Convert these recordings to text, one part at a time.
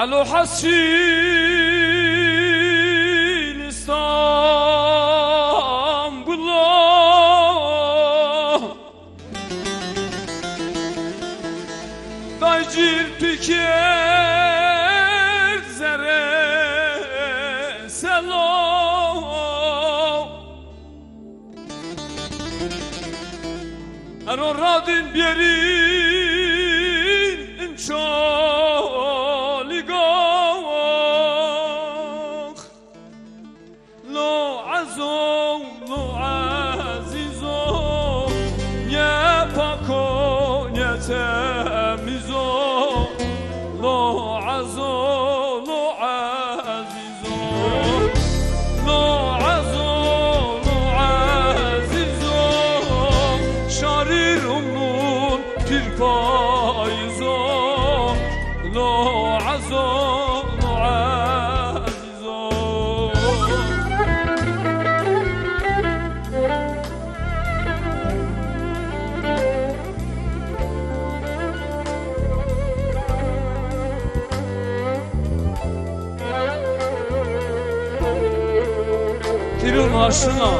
علو حسین استانبولا دایجیر پیکر زره سلام ارو رادین بیرین انشالی گاخ لو عزو لو عزیزو یه پاکو یه تمیزو لو عزو لو عزیزو لو عزو لو عزیزو شاریرمون پیر پایزو لو عزو لو عزیزو Tirun aşına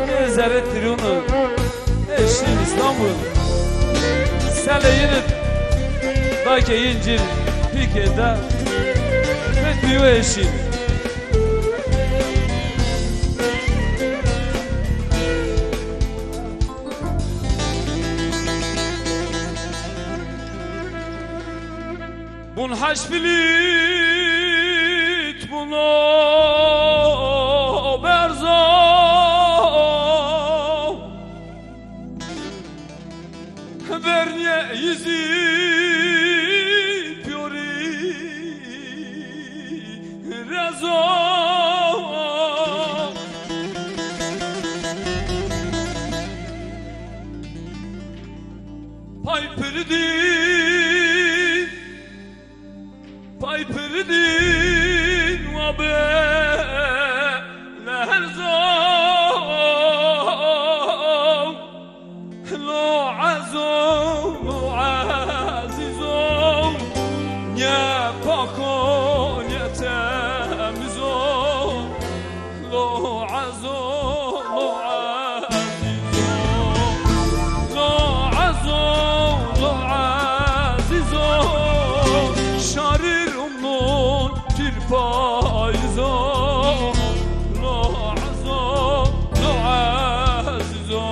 Nezere Tirun'u Eşin İstanbul Seleyinin Dake yincil Pike'de Fethiyo eşin Bun haşbilit bunu berzo Vernie izi piori rezo Pay perdin wa be lehzo lo azo lo azizo ya pako ya tamizo lo azo lo azizo lo azo lo azizo şarirumlun tirpayzo lo azo lo azizo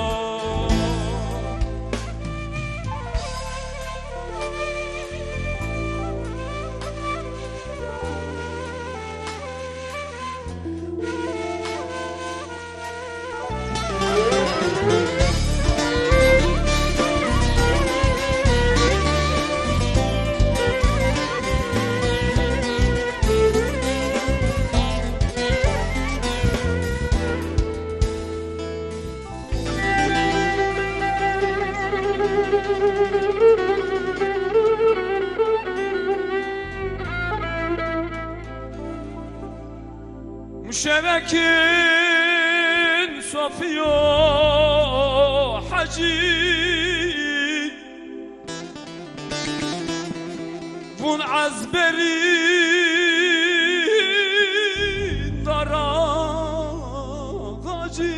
Müşerekin Sofiyo Hacı Bun azberi Dara Hacı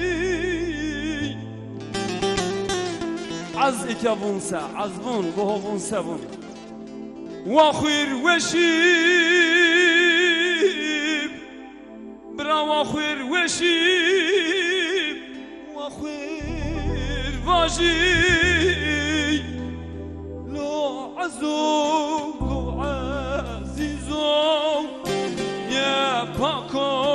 Az ikabunsa azbun bohobunsa bun Wa khir weşib Bravo khir weşib Wa khir vaji Lo azu lo azizo Ya pako